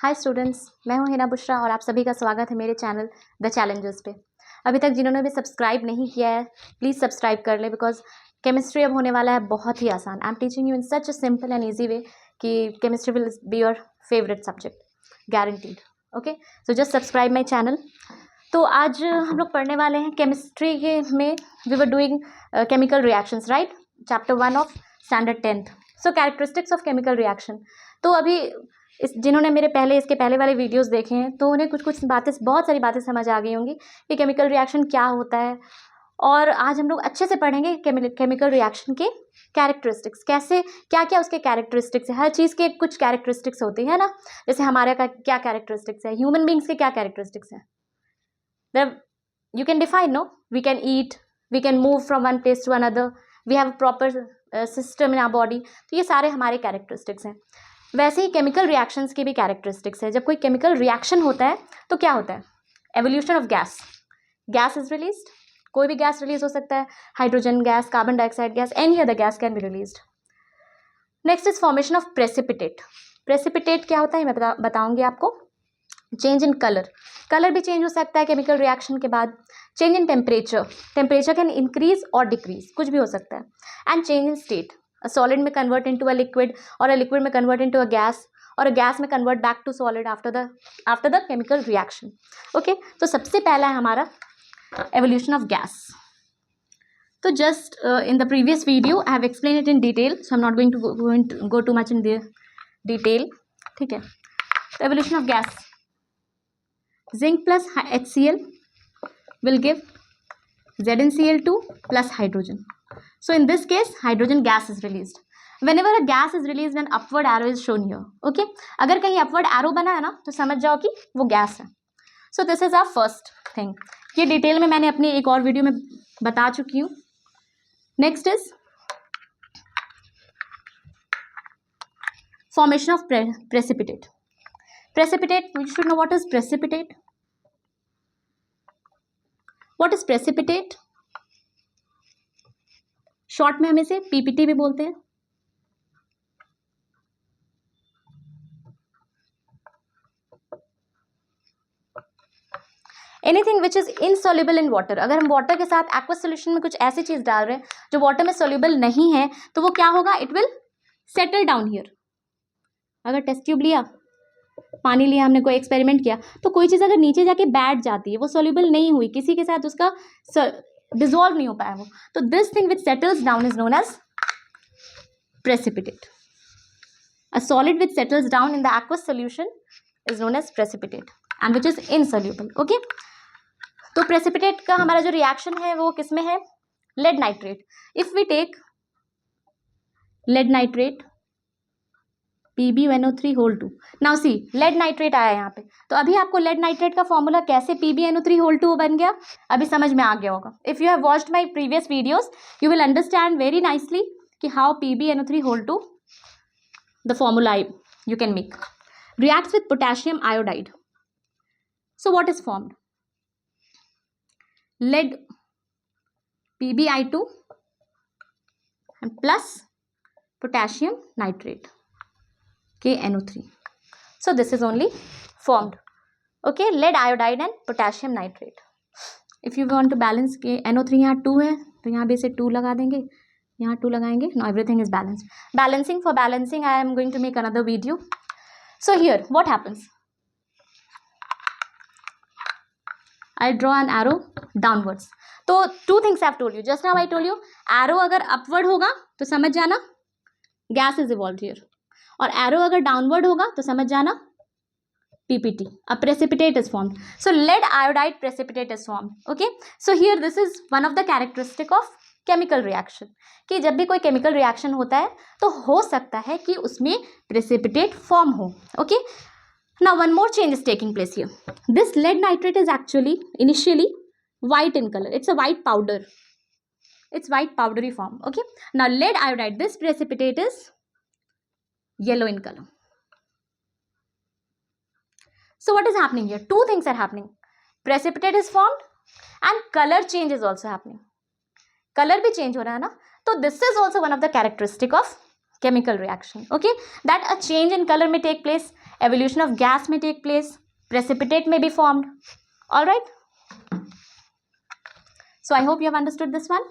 Hi students, मैं हूं हिना बुशरा और आप सभी का स्वागत है मेरे चैनल द चैलेंजर्स पे। अभी तक जिन्होंने भी सब्सक्राइब नहीं किया है प्लीज़ सब्सक्राइब कर ले, बिकॉज केमिस्ट्री अब होने वाला है बहुत ही आसान। I am teaching you in such a simple and easy way कि chemistry will be your favourite subject, guaranteed. Okay, so just subscribe my channel. तो आज हम लोग पढ़ने वाले हैं केमिस्ट्री के में we were doing chemical reactions, right? Chapter 1 of standard 10th। So characteristics of chemical reaction. तो अभी जिन्होंने मेरे इसके पहले वाले वीडियोस देखे हैं तो उन्हें कुछ बातें, बहुत सारी बातें समझ आ गई होंगी कि केमिकल रिएक्शन क्या होता है। और आज हम लोग अच्छे से पढ़ेंगे केमिकल रिएक्शन के कैरेक्टरिस्टिक्स, कैसे क्या क्या उसके कैरेक्टरिस्टिक्स है। हर चीज़ के कुछ कैरेक्टरिस्टिक्स होती है ना, जैसे हमारे का क्या कैरेक्टरिस्टिक्स है, ह्यूमन बींग्स के क्या कैरेक्टरिस्टिक्स है। You can define, no, we can eat, we can move from one place to another, we have proper system in our body. तो ये सारे हमारे कैरेक्टरिस्टिक्स हैं। वैसे ही केमिकल रिएक्शंस की भी कैरेक्टरिस्टिक्स है। जब कोई केमिकल रिएक्शन होता है तो क्या होता है? Evolution of gas, gas is released. कोई भी गैस रिलीज हो सकता है, hydrogen gas, carbon dioxide gas, any other gas can be released. Next is formation of precipitate. Precipitate क्या होता है मैं बताऊंगी आपको। चेंज इन कलर, कलर भी चेंज हो सकता है केमिकल रिएक्शन के बाद। Change in temperature, temperature can increase और डिक्रीज, कुछ भी हो सकता है। And change in state, a solid may convert into a liquid or a liquid may convert into a gas or a gas may convert back to solid after the chemical reaction. Okay, तो सबसे पहला है हमारा evolution of gas. So just in the previous video I have explained it in detail, so I'm not going to go too much in the detail. ठीक है, तो evolution of gas, zinc plus HCl will give ZnCl2 plus hydrogen. So in this case, hydrogen gas is released. Whenever a gas is released, an upward arrow is shown here. Okay? अगर कहीं upward arrow बना है ना तो समझ जाओ कि वो गैस है. So this is our first thing. ये डिटेल में मैंने अपनी एक और वीडियो में बता चुकी हूँ. Next is formation of precipitate. Precipitate, you should know what is precipitate. What is precipitate? Short में हम इसे पीपीटी भी बोलते हैं. Anything which is insoluble in water. अगर हम वाटर के साथ एक्वस सोल्यूशन में कुछ ऐसी चीज डाल रहे हैं जो वाटर में सोल्यूबल नहीं है तो वो क्या होगा? It will settle down here. अगर टेस्ट ट्यूब लिया, पानी लिया, हमने कोई एक्सपेरिमेंट किया, तो कोई चीज अगर नीचे जाके बैठ जाती है, वो सोल्यूबल नहीं हुई, किसी के साथ उसका डिजोल्व नहीं हो पाया वो, तो this thing which settles down is known as precipitate. A solid which settles down in the aqueous solution is known as precipitate and which is insoluble. Okay, तो precipitate का हमारा जो रिएक्शन है वो किसमें है? lead nitrate. If we take lead nitrate PbNO3 whole 2. Now see, lead nitrate आया यहाँ पे, तो अभी आपको lead nitrate का फॉर्मूला कैसे PbNO3 whole 2 बन गया अभी समझ में आ गया होगा. If you have watched my previous videos, you will understand very nicely कि how PbNO3 whole 2, the formula you can make, reacts with potassium iodide. So what is formed? Lead PbI2 and plus potassium nitrate KNO3. So this is only formed. Okay, lead iodide and potassium nitrate. If you want to balance NO3 यहाँ 2 है तो यहाँ भी इसे 2 लगा देंगे, यहाँ 2 लगाएंगे. Now everything is balanced. For balancing I am going to make another video. So here what happens? I draw an arrow downwards. तो 2 things I have told you. Just now I told you, arrow अगर upward होगा तो समझ जाना gas is evolved here, और arrow अगर downward होगा तो समझ जाना PPT, a precipitate is formed. So lead iodide precipitate is formed. Okay, so here this is one of the characteristic of chemical reaction कि जब भी कोई केमिकल रिएक्शन होता है तो हो सकता है कि उसमें प्रेसिपिटेट फॉर्म हो. Okay, now one more change is taking place here. This led nitrate is actually initially white in color. It's a white powder. It's white powdery form. Okay, now lead iodide, this precipitate is yellow in color. So what is happening here? 2 things are happening. Precipitate is formed and color change is also happening. Colour भी change हो रहा है ना, तो this is also one of the characteristic of chemical reaction. Okay, that a change in color may take place. evolution of gas may take place, precipitate may be formed. All right. So I hope you have understood this one.